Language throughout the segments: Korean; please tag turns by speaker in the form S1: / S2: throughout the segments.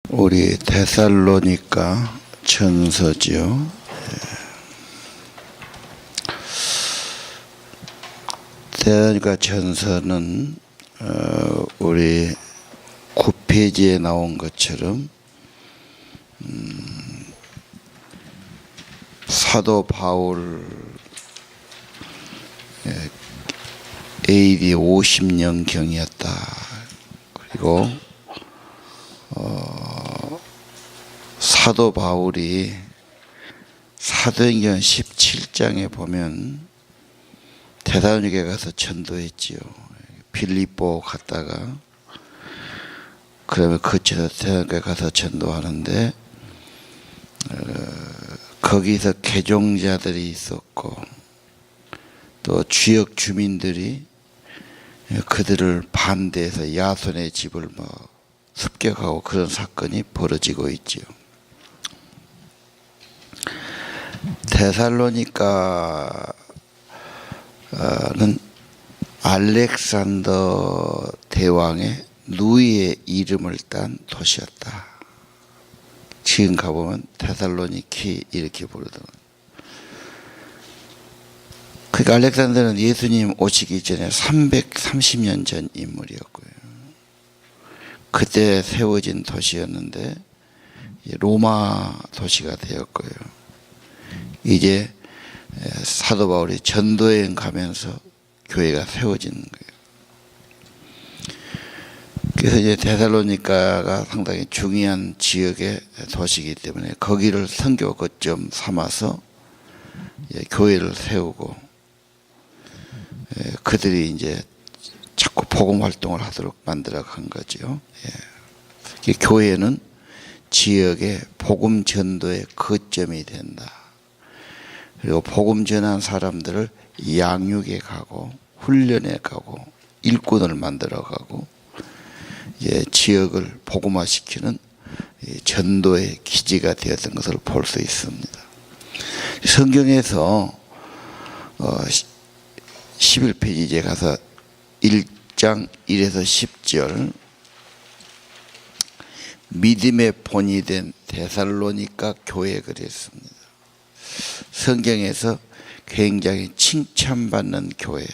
S1: 우리 데살로니가 전서지요. 데살로니가 전서는 우리 9페이지에 나온 것처럼 사도 바울 AD 50년경이었다. 그리고 사도 바울이 사도행전 17장에 보면 데살로니가에 가서 전도했지요. 빌립보 갔다가 그러면 거쳐서 데살로니가에 가서 전도하는데 거기서 개종자들이 있었고 또 지역 주민들이 그들을 반대해서 야손의 집을 습격하고 그런 사건이 벌어지고 있지요. 데살로니가는 알렉산더 대왕의 누이의 이름을 딴 도시였다. 지금 가보면 데살로니키 이렇게 부르더라고요. 그러니까 알렉산더는 예수님 오시기 전에 330년 전 인물이었고요. 그때 세워진 도시였는데 로마 도시가 되었고요. 이제 사도 바울이 전도여행 가면서 교회가 세워진 거예요. 그래서 이제 데살로니가가 상당히 중요한 지역의 도시이기 때문에 거기를 선교 거점 삼아서 교회를 세우고 그들이 이제 자꾸 복음 활동을 하도록 만들어 간 거죠. 교회는 지역의 복음 전도의 거점이 된다. 그리고 복음 전한 사람들을 양육해 가고 훈련해 가고 일꾼을 만들어 가고 지역을 복음화시키는 전도의 기지가 되었던 것을 볼 수 있습니다. 성경에서 11페이지에 가서 1장 1에서 10절 믿음의 본이 된 데살로니가 교회 그랬습니다. 성경에서 굉장히 칭찬받는 교회,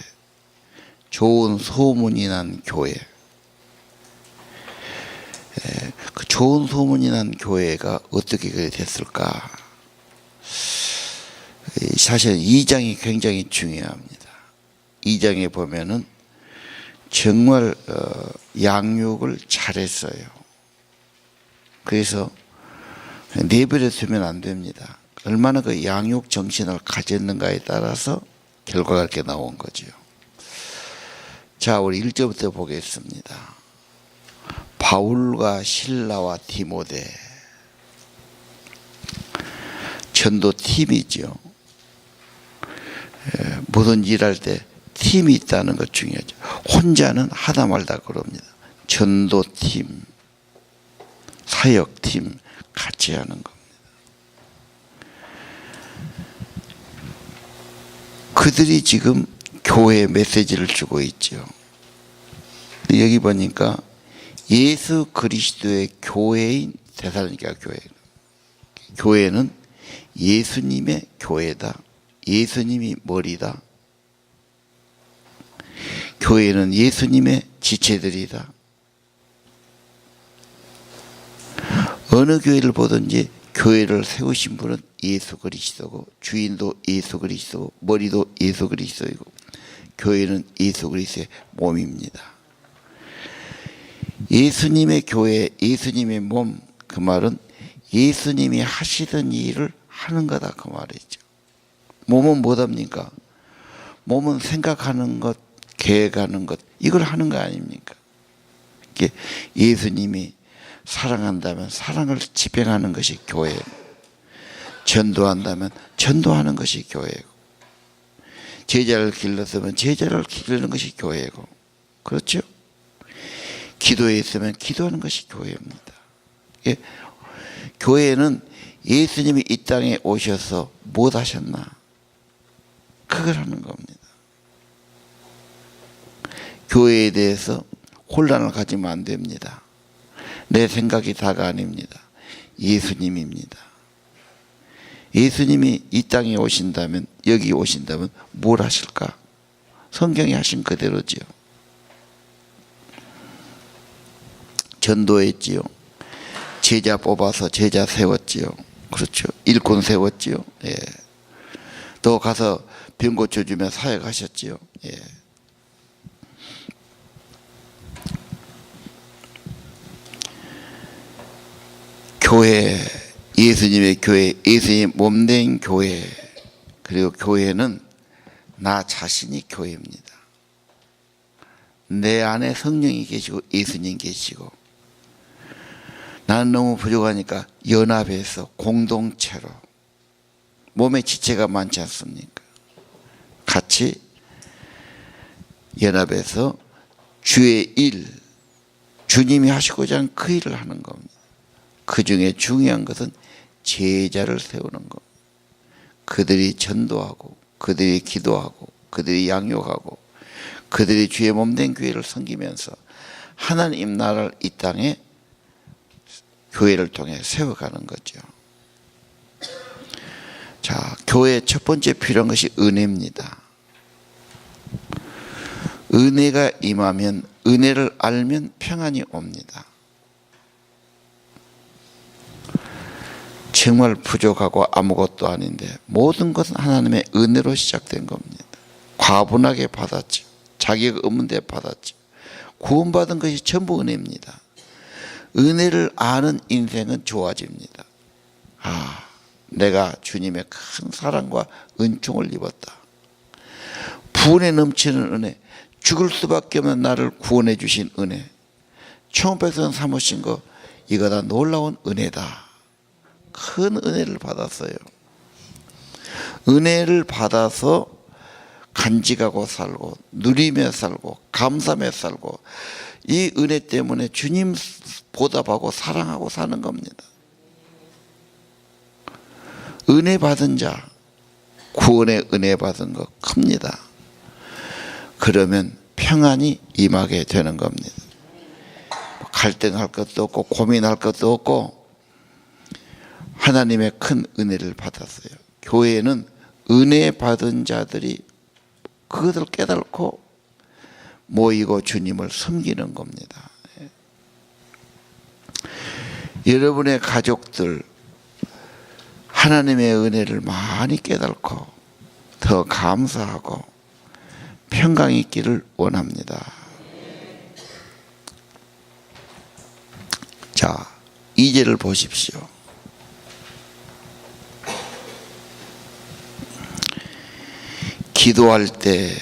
S1: 좋은 소문이 난 교회. 그 좋은 소문이 난 교회가 어떻게 됐을까? 사실 2장이 굉장히 중요합니다. 2장에 보면은 정말 양육을 잘했어요. 그래서 내버려 두면 안 됩니다. 얼마나 그 양육 정신을 가졌는가에 따라서 결과가 이렇게 나온 거죠. 자, 우리 1절부터 보겠습니다. 바울과 실라와 디모데 전도팀이죠. 뭐든지 일할 때 팀이 있다는 것 중요하죠. 혼자는 하다 말다 그럽니다. 전도팀, 사역팀 같이 하는 겁니다. 그들이 지금 교회에 메시지를 주고 있죠. 여기 보니까 예수 그리스도의 교회인 데살로니가 교회. 교회는 예수님의 교회다. 예수님이 머리다. 교회는 예수님의 지체들이다. 어느 교회를 보든지 교회를 세우신 분은 예수 그리스도고 주인도 예수 그리스도고 머리도 예수 그리스도이고 교회는 예수 그리스도의 몸입니다. 예수님의 교회, 예수님의 몸, 그 말은 예수님이 하시던 일을 하는 거다 그 말이죠. 몸은 뭐답니까? 몸은 생각하는 것, 계획하는 것, 이걸 하는 거 아닙니까? 예수님이 사랑한다면 사랑을 집행하는 것이 교회고, 전도한다면 전도하는 것이 교회고, 제자를 길렀으면 제자를 기르는 것이 교회고, 그렇죠? 기도했으면 기도하는 것이 교회입니다. 교회는 예수님이 이 땅에 오셔서 못 하셨나? 그걸 하는 겁니다. 교회에 대해서 혼란을 가지면 안 됩니다. 내 생각이 다가 아닙니다. 예수님입니다. 예수님이 이 땅에 오신다면, 여기 오신다면 뭘 하실까? 성경이 하신 그대로지요. 전도했지요. 제자 뽑아서 제자 세웠지요. 그렇죠. 일꾼 세웠지요. 예. 또 가서 병 고쳐주며 사역하셨지요. 예. 교회, 예수님의 교회, 예수님 몸된 교회, 그리고 교회는 나 자신이 교회입니다. 내 안에 성령이 계시고 예수님 계시고, 나는 너무 부족하니까 연합해서 공동체로, 몸에 지체가 많지 않습니까? 같이 연합해서 주의 일, 주님이 하시고자 하는 그 일을 하는 겁니다. 그 중에 중요한 것은 제자를 세우는 것. 그들이 전도하고, 그들이 기도하고, 그들이 양육하고, 그들이 주의 몸된 교회를 섬기면서 하나님 나라를 이 땅에 교회를 통해 세워가는 거죠. 자, 교회의 첫 번째 필요한 것이 은혜입니다. 은혜가 임하면, 은혜를 알면 평안이 옵니다. 정말 부족하고 아무것도 아닌데 모든 것은 하나님의 은혜로 시작된 겁니다. 과분하게 받았죠. 자기가 없는데 받았죠. 구원받은 것이 전부 은혜입니다. 은혜를 아는 인생은 좋아집니다. 아, 내가 주님의 큰 사랑과 은총을 입었다. 부은에 넘치는 은혜, 죽을 수밖에 없는 나를 구원해 주신 은혜, 총백성 삼으신 거, 이거 다 놀라운 은혜다. 큰 은혜를 받았어요. 은혜를 받아서 간직하고 살고, 누리며 살고, 감사하며 살고, 이 은혜 때문에 주님 보답하고 사랑하고 사는 겁니다. 은혜 받은 자, 구원의 은혜 받은 거 큽니다. 그러면 평안이 임하게 되는 겁니다. 갈등할 것도 없고 고민할 것도 없고 하나님의 큰 은혜를 받았어요. 교회는 은혜 받은 자들이 그것을 깨닫고 모이고 주님을 섬기는 겁니다. 여러분의 가족들 하나님의 은혜를 많이 깨닫고 더 감사하고 평강 있기를 원합니다. 자, 2절을 보십시오. 기도할 때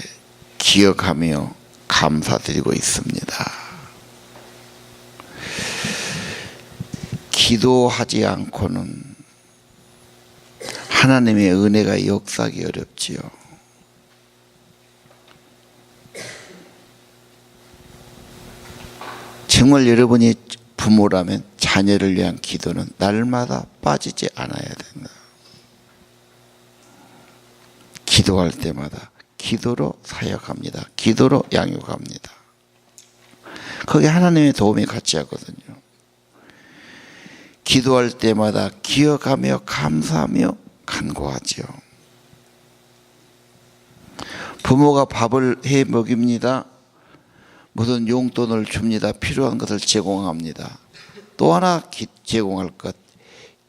S1: 기억하며 감사드리고 있습니다. 기도하지 않고는 하나님의 은혜가 역사하기 어렵지요. 정말 여러분이 부모라면 자녀를 위한 기도는 날마다 빠지지 않아야 된다. 기도할 때마다 기도로 사역합니다. 기도로 양육합니다. 거기에 하나님의 도움이 같이 하거든요. 기도할 때마다 기억하며 감사하며 간구하지요. 부모가 밥을 해 먹입니다. 무슨 용돈을 줍니다. 필요한 것을 제공합니다. 또 하나 제공할 것,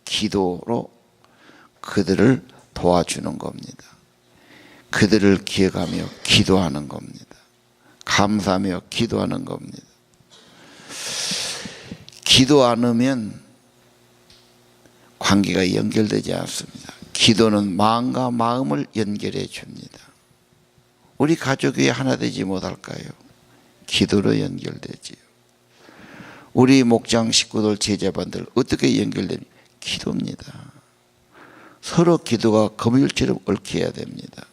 S1: 기도로 그들을 도와주는 겁니다. 그들을 기억하며 기도하는 겁니다. 감사하며 기도하는 겁니다. 기도 안 하면 관계가 연결되지 않습니다. 기도는 마음과 마음을 연결해 줍니다. 우리 가족이 하나 되지 못할까요? 기도로 연결되지요. 우리 목장 식구들, 제자반들 어떻게 연결됩니까? 기도입니다. 서로 기도가 거물처럼 얽혀야 됩니다.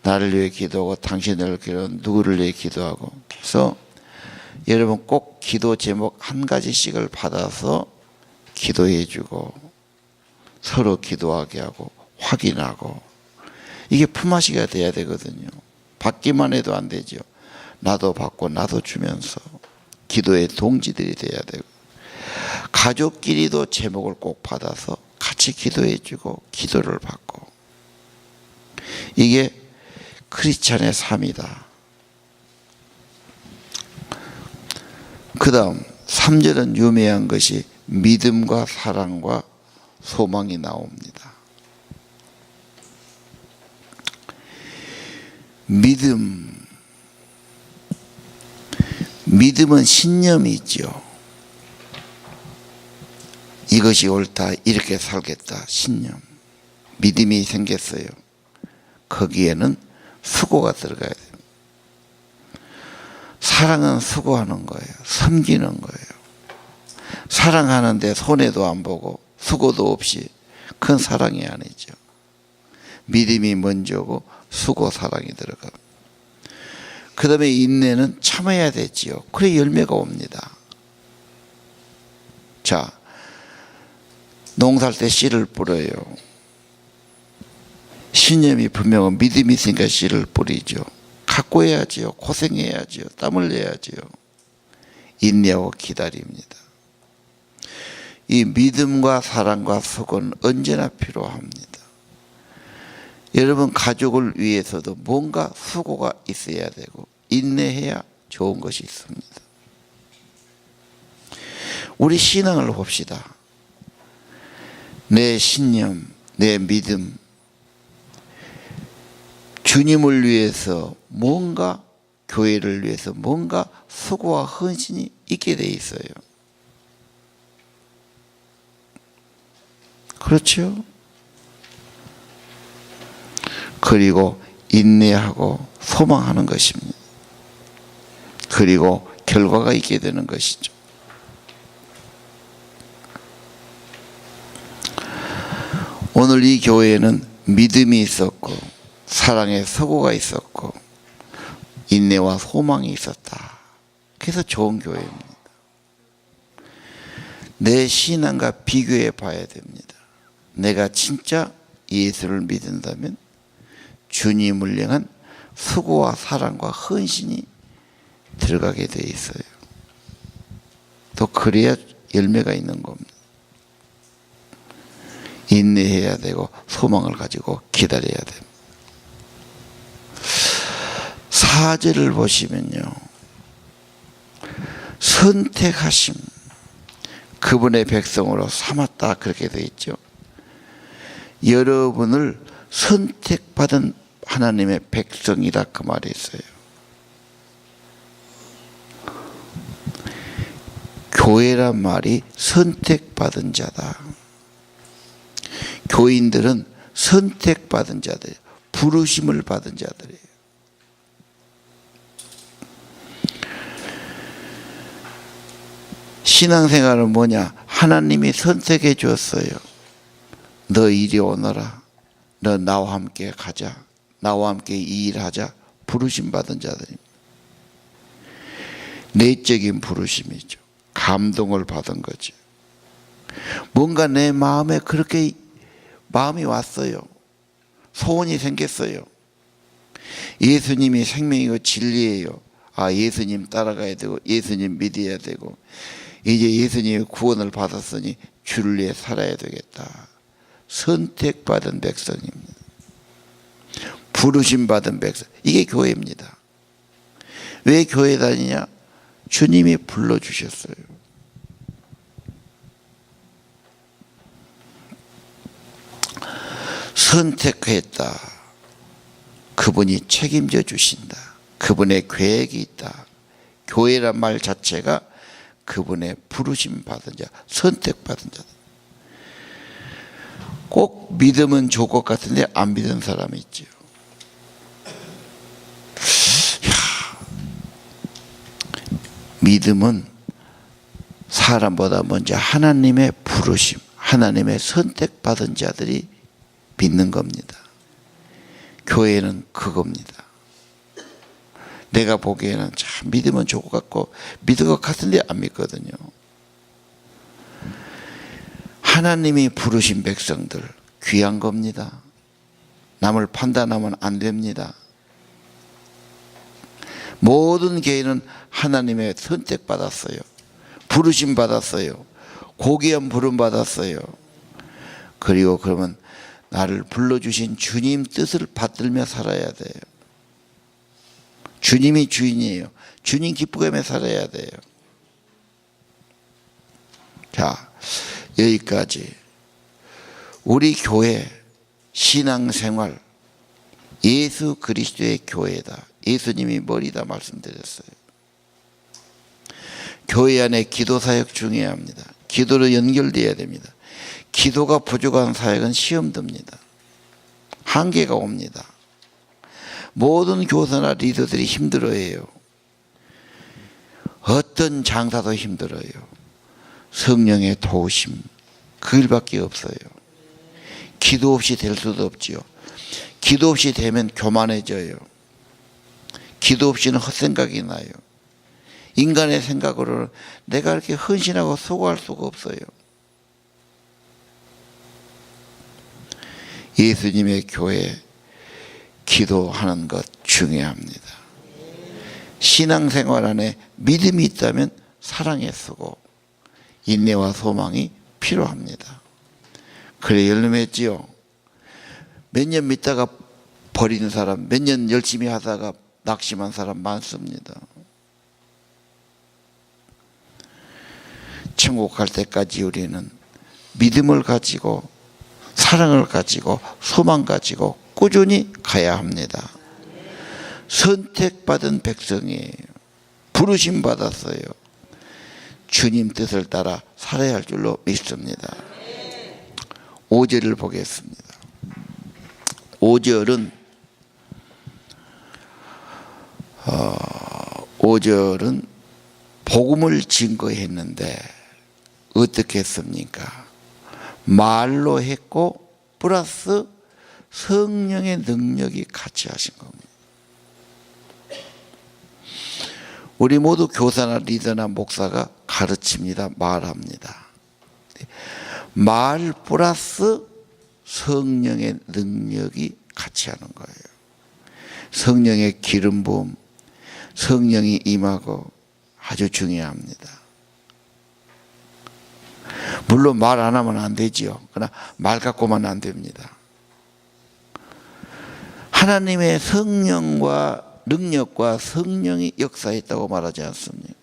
S1: 나를 위해 기도하고 당신을 기도하고 누구를 위해 기도하고. 그래서 여러분 꼭 기도 제목 한 가지씩을 받아서 기도해 주고 서로 기도하게 하고 확인하고, 이게 품앗이가 돼야 되거든요. 받기만 해도 안 되죠. 나도 받고 나도 주면서 기도의 동지들이 돼야 되고. 가족끼리도 제목을 꼭 받아서 같이 기도해주고 기도를 받고, 이게 크리스찬의 삶이다. 그 다음 3절은 유명한 것이 믿음과 사랑과 소망이 나옵니다. 믿음은 신념이 있죠. 이것이 옳다, 이렇게 살겠다, 신념. 믿음이 생겼어요. 거기에는 수고가 들어가야 돼요. 사랑은 수고하는 거예요. 섬기는 거예요. 사랑하는데 손해도 안 보고 수고도 없이, 그건 사랑이 아니죠. 믿음이 먼저고 수고, 사랑이 들어갑니다. 그 다음에 인내는 참아야 되지요. 그래 열매가 옵니다. 자, 농사할 때 씨를 뿌려요. 신념이 분명한 믿음이 있으니까 씨를 뿌리죠. 갖고 해야지요. 고생해야지요. 땀을 내야지요. 인내하고 기다립니다. 이 믿음과 사랑과 수고는 언제나 필요합니다. 여러분 가족을 위해서도 뭔가 수고가 있어야 되고 인내해야 좋은 것이 있습니다. 우리 신앙을 봅시다. 내 신념, 내 믿음, 주님을 위해서 뭔가, 교회를 위해서 뭔가 수고와 헌신이 있게 돼 있어요. 그렇죠? 그리고 인내하고 소망하는 것입니다. 그리고 결과가 있게 되는 것이죠. 오늘 이 교회에는 믿음이 있었고 사랑의 서구가 있었고 인내와 소망이 있었다. 그래서 좋은 교회입니다. 내 신앙과 비교해 봐야 됩니다. 내가 진짜 예수를 믿는다면 주님을 향한 수고와 사랑과 헌신이 들어가게 돼 있어요. 또 그래야 열매가 있는 겁니다. 인내해야 되고 소망을 가지고 기다려야 됩니다. 4절을 보시면요, 선택하심, 그분의 백성으로 삼았다, 그렇게 되어 있죠. 여러분을 선택받은 하나님의 백성이다, 그 말이 있어요. 교회란 말이 선택받은 자다. 교인들은 선택받은 자들, 부르심을 받은 자들이에요. 신앙생활은 뭐냐? 하나님이 선택해 주었어요. 너 이리 오너라. 너 나와 함께 가자. 나와 함께 이 일하자. 부르심 받은 자들입니다. 내적인 부르심이죠. 감동을 받은 거죠. 뭔가 내 마음에 그렇게 마음이 왔어요. 소원이 생겼어요. 예수님이 생명이고 진리예요. 아, 예수님 따라가야 되고 예수님 믿어야 되고 이제 예수님의 구원을 받았으니 주를 위해 살아야 되겠다. 선택받은 백성입니다. 부르심 받은 백성. 이게 교회입니다. 왜 교회 다니냐? 주님이 불러주셨어요. 선택했다. 그분이 책임져 주신다. 그분의 계획이 있다. 교회란 말 자체가 그분의 부르심 받은 자, 선택받은 자. 꼭 믿으면 좋을 것 같은데 안 믿는 사람이 있죠. 믿음은 사람보다 먼저 하나님의 부르심, 하나님의 선택받은 자들이 믿는 겁니다. 교회는 그겁니다. 내가 보기에는 참 믿으면 좋을 것 같고 믿을 것 같은데 안 믿거든요. 하나님이 부르신 백성들 귀한 겁니다. 남을 판단하면 안 됩니다. 모든 교회는 하나님의 선택받았어요. 부르심 받았어요. 고귀한 부름 받았어요. 그리고 그러면 나를 불러주신 주님 뜻을 받들며 살아야 돼요. 주님이 주인이에요. 주님 기쁘게 살아야 돼요. 자, 여기까지 우리 교회 신앙생활 예수 그리스도의 교회다. 예수님이 머리다 말씀드렸어요. 교회 안에 기도 사역 중요합니다. 기도로 연결되어야 됩니다. 기도가 부족한 사역은 시험 듭니다. 한계가 옵니다. 모든 교사나 리더들이 힘들어해요. 어떤 장사도 힘들어요. 성령의 도우심 그 일밖에 없어요. 기도 없이 될 수도 없지요. 기도 없이 되면 교만해져요. 기도 없이는 헛생각이 나요. 인간의 생각으로는 내가 이렇게 헌신하고 수고할 수가 없어요. 예수님의 교회 기도하는 것 중요합니다. 신앙생활 안에 믿음이 있다면 사랑에 쓰고 인내와 소망이 필요합니다. 그래 열림했지요. 몇 년 믿다가 버리는 사람, 몇 년 열심히 하다가 낙심한 사람 많습니다. 천국 갈 때까지 우리는 믿음을 가지고 사랑을 가지고 소망 가지고 꾸준히 가야 합니다. 선택받은 백성이에요. 부르심 받았어요. 주님 뜻을 따라 살아야 할 줄로 믿습니다. 5절을 보겠습니다. 5절은 복음을 증거했는데 어떻게 했습니까? 말로 했고 플러스 성령의 능력이 같이 하신 겁니다. 우리 모두 교사나 리더나 목사가 가르칩니다. 말합니다. 말 플러스 성령의 능력이 같이 하는 거예요. 성령의 기름 부음, 성령이 임하고 아주 중요합니다. 물론 말 안 하면 안 되지요. 그러나 말 갖고만 안 됩니다. 하나님의 성령과 능력과 성령이 역사했다고 말하지 않습니까?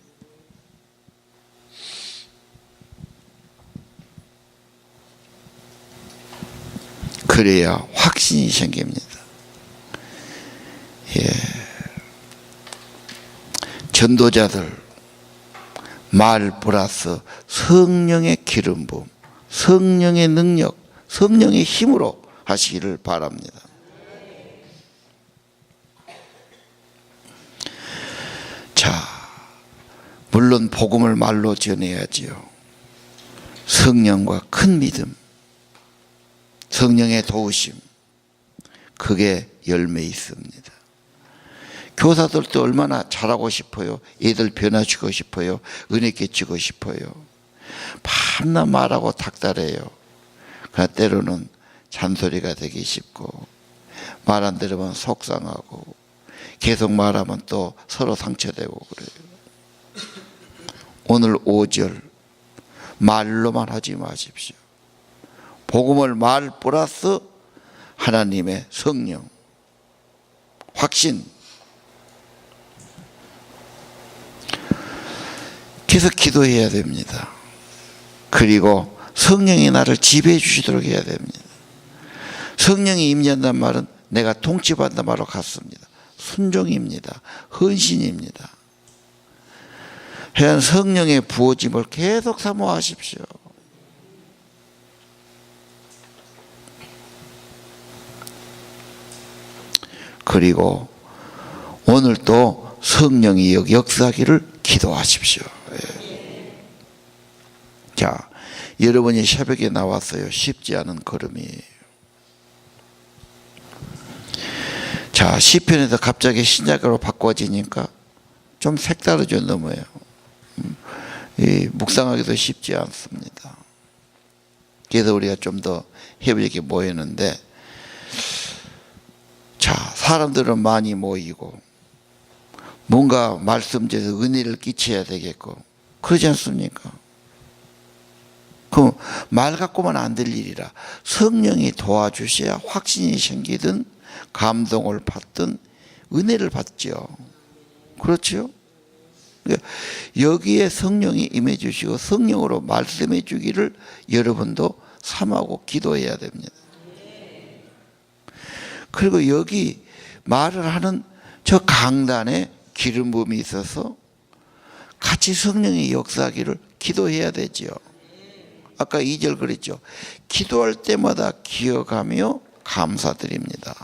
S1: 그래야 확신이 생깁니다. 예. 전도자들 말 플러스 성령의 기름 부음, 성령의 능력, 성령의 힘으로 하시기를 바랍니다. 자, 물론 복음을 말로 전해야지요. 성령과 큰 믿음, 성령의 도우심, 그게 열매 있습니다. 교사들도 얼마나 잘하고 싶어요. 애들 변화주고 싶어요. 은혜 끼치고 싶어요. 밤낮 말하고 닥달해요. 그러나 때로는 잔소리가 되기 쉽고 말 안 들으면 속상하고 계속 말하면 또 서로 상처되고 그래요. 오늘 5절 말로만 하지 마십시오. 복음을 말 플러스 하나님의 성령, 확신. 계속 기도해야 됩니다. 그리고 성령이 나를 지배해 주시도록 해야 됩니다. 성령이 임재한다는 말은 내가 통치받는다는 말로 같습니다. 순종입니다. 헌신입니다. 하여간 성령의 부어짐을 계속 사모하십시오. 그리고 오늘 또 성령이 역사하기를 기도하십시오. 예. 자, 여러분이 새벽에 나왔어요. 쉽지 않은 걸음이에요. 자, 시편에서 갑자기 신약으로 바꿔지니까 좀 색다르죠. 너무요. 묵상하기도 쉽지 않습니다. 그래서 우리가 좀 더 협력이 모이는데, 자, 사람들은 많이 모이고 뭔가 말씀에서 은혜를 끼쳐야 되겠고 그러지 않습니까? 그럼 말 갖고만 안 될 일이라 성령이 도와주셔야 확신이 생기든 감동을 받든 은혜를 받죠. 그렇죠? 여기에 성령이 임해 주시고 성령으로 말씀해 주기를 여러분도 삼하고 기도해야 됩니다. 그리고 여기 말을 하는 저 강단에 기름 부음이 있어서 같이 성령이 역사하기를 기도해야 되지요. 아까 2절 그랬죠. 기도할 때마다 기억하며 감사드립니다.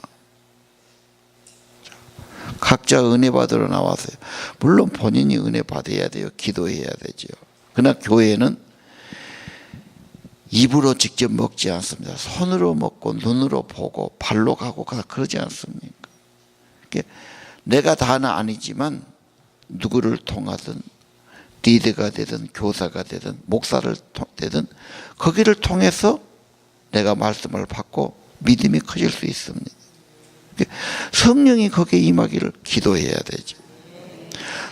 S1: 각자 은혜 받으러 나왔어요. 물론 본인이 은혜 받아야 돼요. 기도해야 되죠. 그러나 교회는 입으로 직접 먹지 않습니다. 손으로 먹고 눈으로 보고 발로 가고 그러지 않습니까? 내가 다는 아니지만 누구를 통하든 리더가 되든 교사가 되든 목사를 되든 거기를 통해서 내가 말씀을 받고 믿음이 커질 수 있습니다. 성령이 거기에 임하기를 기도해야 되죠.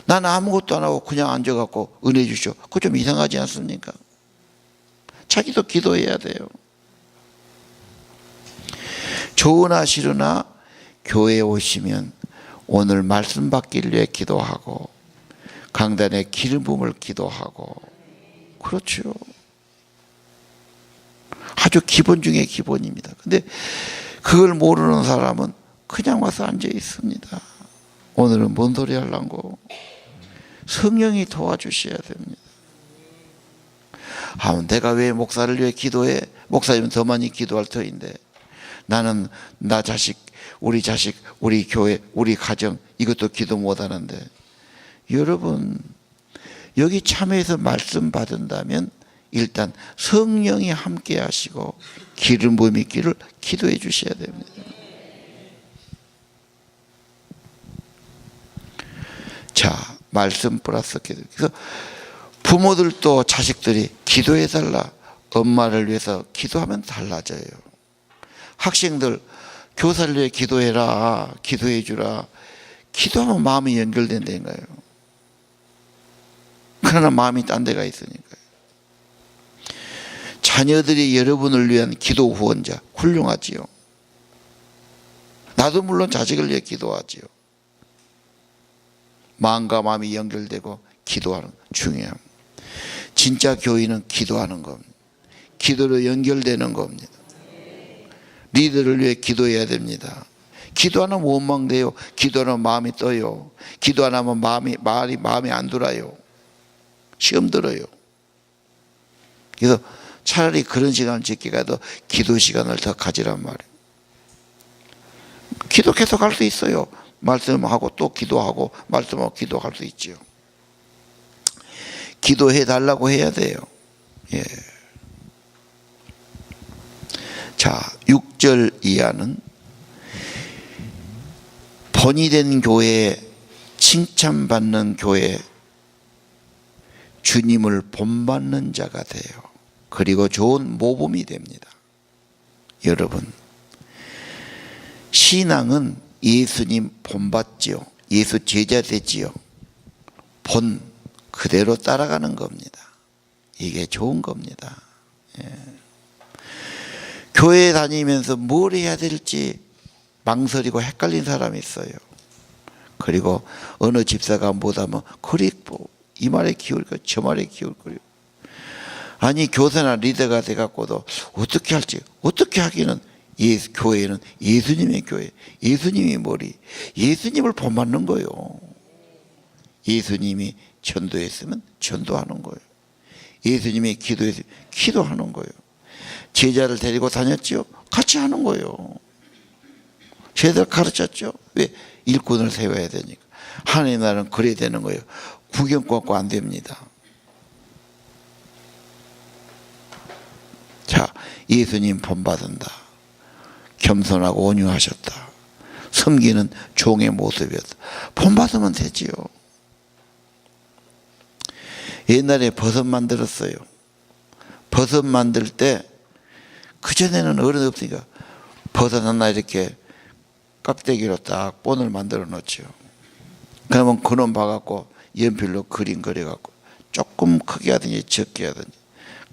S1: 난 아무것도 안 하고 그냥 앉아갖고 은혜 주시오. 그거 좀 이상하지 않습니까? 자기도 기도해야 돼요. 좋으나 싫으나 교회에 오시면 오늘 말씀 받기를 위해 기도하고 강단에 기름 부음을 기도하고 그렇죠. 아주 기본 중에 기본입니다. 근데 그걸 모르는 사람은 그냥 와서 앉아 있습니다. 오늘은 뭔 소리 하려고? 성령이 도와주셔야 됩니다. 내가 왜 목사를 위해 기도해? 목사님은 더 많이 기도할 터인데 나는 나 자식, 우리 교회, 우리 가정 이것도 기도 못하는데 여러분 여기 참여해서 말씀 받은다면 일단 성령이 함께 하시고 기름 부음이 있기를 기도해 주셔야 됩니다. 자, 말씀 플러스 기도. 그래서 부모들도 자식들이 기도해 달라 엄마를 위해서 기도하면 달라져요. 학생들 교사를 위해 기도해라, 기도해 주라. 기도하면 마음이 연결된다니까요. 그러나 마음이 딴 데가 있으니까요. 자녀들이 여러분을 위한 기도 후원자 훌륭하지요. 나도 물론 자식을 위해 기도하지요. 마음과 마음이 연결되고 기도하는 거 중요합니다. 진짜 교인은 기도하는 겁니다. 기도로 연결되는 겁니다. 리더를 위해 기도해야 됩니다. 기도 안 하면 원망돼요. 기도 안 하면 마음이 떠요. 기도 안 하면 마음이 안 돌아요. 시험 들어요. 그래서 차라리 그런 시간을 지키가도 기도 시간을 더 가지란 말이에요. 기도 계속 할 수 있어요. 말씀하고 또 기도하고 말씀하고 기도할 수 있죠. 기도해 달라고 해야 돼요. 예. 자, 6절 이하는 본이 된 교회, 칭찬받는 교회, 주님을 본받는 자가 돼요. 그리고 좋은 모범이 됩니다. 여러분, 신앙은 예수님 본받지요. 예수 제자 되지요. 본 그대로 따라가는 겁니다. 이게 좋은 겁니다. 예. 교회 다니면서 뭘 해야 될지 망설이고 헷갈린 사람이 있어요. 그리고 어느 집사가 못하면 그리 이 말에 기울고 저 말에 기울거려. 아니 교사나 리더가 돼갖고도 어떻게 할지 어떻게 하기는 교회는 예수님의 교회, 예수님이 머리, 예수님을 본받는 거예요. 예수님이 전도했으면 전도하는 거예요. 예수님이 기도했으면 기도하는 거예요. 제자를 데리고 다녔죠? 같이 하는 거예요. 제자를 가르쳤죠? 왜? 일꾼을 세워야 되니까. 하나님 나라는 그래야 되는 거예요. 구경 꺾고 안 됩니다. 자, 예수님 본받은다. 겸손하고 온유하셨다. 섬기는 종의 모습이었다. 본받으면 되지요. 옛날에 버섯 만들었어요. 버섯 만들 때 그전에는 어른이 없으니까 버섯 하나 이렇게 깍대기로 딱 본을 만들어 놓죠. 그러면 그놈 봐갖고 연필로 그림 그려갖고 조금 크게 하든지 적게 하든지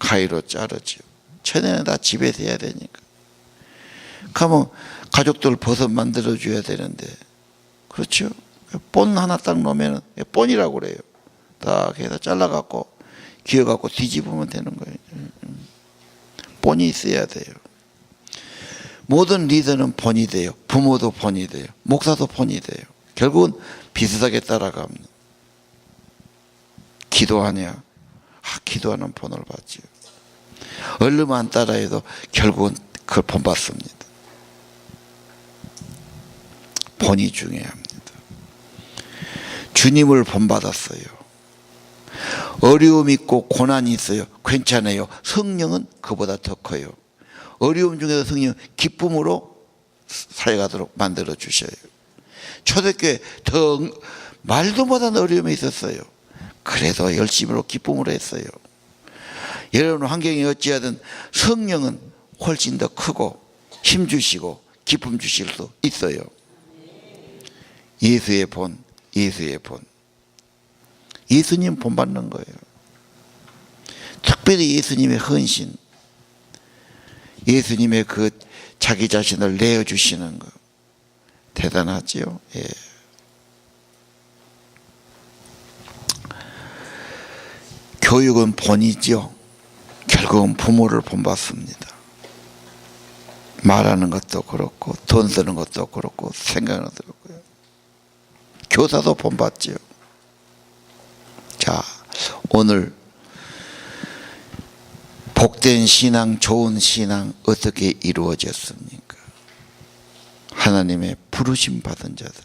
S1: 가위로 자르죠. 천연은 다 집에서 해야 되니까. 그러면 가족들 버섯 만들어줘야 되는데, 그렇죠? 본 하나 딱 놓으면 본이라고 그래요. 딱 해서 잘라갖고 기어갖고 뒤집으면 되는 거예요. 본이 있어야 돼요. 모든 리더는 본이 돼요. 부모도 본이 돼요. 목사도 본이 돼요. 결국은 비슷하게 따라갑니다. 기도하냐? 기도하는 본을 받지요. 얼마만 따라해도 결국은 그걸 본받습니다. 본이 중요합니다. 주님을 본받았어요. 어려움 있고 고난이 있어요. 괜찮아요. 성령은 그보다 더 커요. 어려움 중에서 성령 기쁨으로 살아가도록 만들어 주셔요. 초대교회 더 말도 못한 어려움이 있었어요. 그래도 열심히로 기쁨으로 했어요. 여러분 환경이 어찌하든 성령은 훨씬 더 크고 힘 주시고 기쁨 주실 수 있어요. 예수의 본, 예수의 본. 예수님 본받는 거예요. 특별히 예수님의 헌신, 예수님의 그 자기 자신을 내어주시는 거 대단하지요. 예. 교육은 본이죠. 결국은 부모를 본받습니다. 말하는 것도 그렇고 돈 쓰는 것도 그렇고 생각하는 것도 그렇고요. 교사도 본받죠. 자, 오늘 복된 신앙, 좋은 신앙 어떻게 이루어졌습니까? 하나님의 부르심 받은 자들,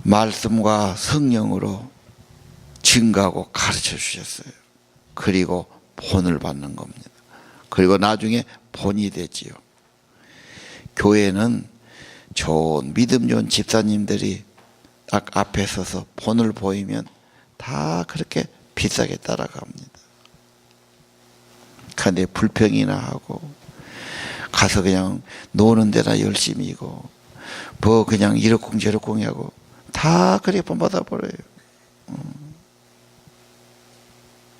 S1: 말씀과 성령으로 증거하고 가르쳐 주셨어요. 그리고 본을 받는 겁니다. 그리고 나중에 본이 되지요. 교회는 좋은 믿음 좋은 집사님들이 앞에 서서 본을 보이면 다 그렇게 비싸게 따라갑니다. 그런데 불평이나 하고 가서 그냥 노는 데나 열심히고 뭐 그냥 이러쿵 저러쿵 하고 다 그렇게 본받아 버려요.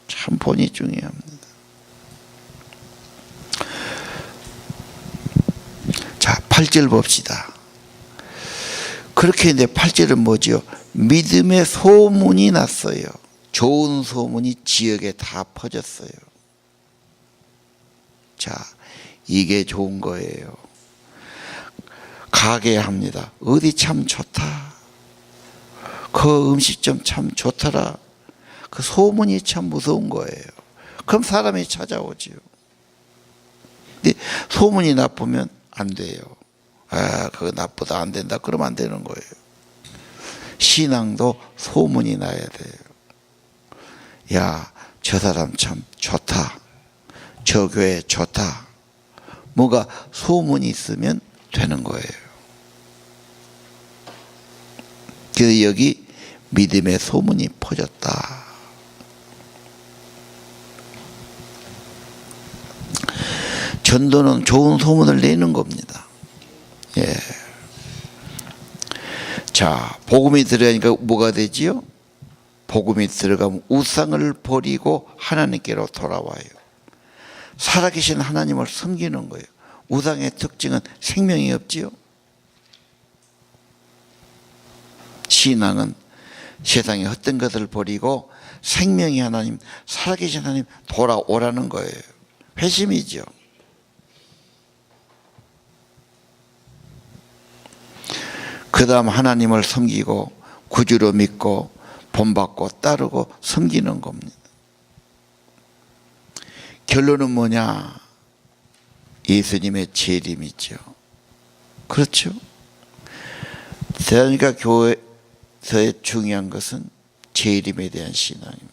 S1: 참 본이 중요합니다. 자, 8절 봅시다. 그렇게 이제 8절은 뭐죠? 믿음의 소문이 났어요. 좋은 소문이 지역에 다 퍼졌어요. 자, 이게 좋은 거예요. 가게 합니다. 어디 참 좋다. 그 음식점 참 좋더라. 그 소문이 참 무서운 거예요. 그럼 사람이 찾아오지요. 근데 소문이 나쁘면 안 돼요. 그거 나쁘다, 안 된다, 그러면 안 되는 거예요. 신앙도 소문이 나야 돼요. 야, 저 사람 참 좋다. 저 교회 좋다. 뭐가 소문이 있으면 되는 거예요. 그래서 여기 믿음의 소문이 퍼졌다. 전도는 좋은 소문을 내는 겁니다. 예. 자, 복음이 들어가니까 뭐가 되지요? 복음이 들어가면 우상을 버리고 하나님께로 돌아와요. 살아계신 하나님을 섬기는 거예요. 우상의 특징은 생명이 없지요. 신앙은 세상의 헛된 것을 버리고 생명이 하나님, 살아계신 하나님 돌아오라는 거예요. 회심이죠. 그 다음 하나님을 섬기고 구주로 믿고 본받고 따르고 섬기는 겁니다. 결론은 뭐냐? 예수님의 재림이죠. 그렇죠? 그러니까 교회에서의 중요한 것은 재림에 대한 신앙입니다.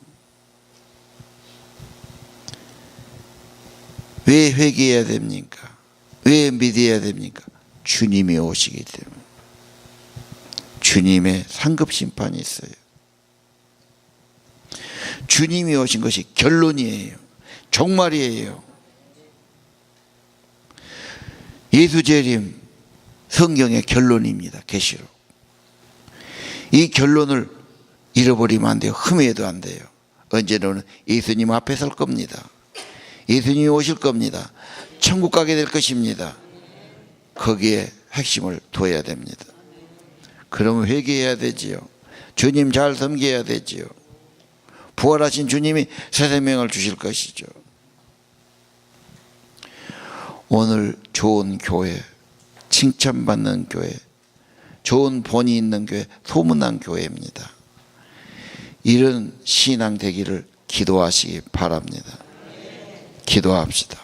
S1: 왜 회개해야 됩니까? 왜 믿어야 됩니까? 주님이 오시기 때문에. 주님의 상급 심판이 있어요. 주님이 오신 것이 결론이에요. 종말이에요. 예수 재림 성경의 결론입니다. 계시록. 이 결론을 잃어버리면 안 돼요. 흠해도 안 돼요. 언제는 예수님 앞에 설 겁니다. 예수님이 오실 겁니다. 천국 가게 될 것입니다. 거기에 핵심을 둬야 됩니다. 그러면 회개해야 되지요. 주님 잘 섬겨야 되지요. 부활하신 주님이 새 생명을 주실 것이죠. 오늘 좋은 교회, 칭찬받는 교회, 좋은 본이 있는 교회, 소문난 교회입니다. 이런 신앙 되기를 기도하시기 바랍니다. 기도합시다.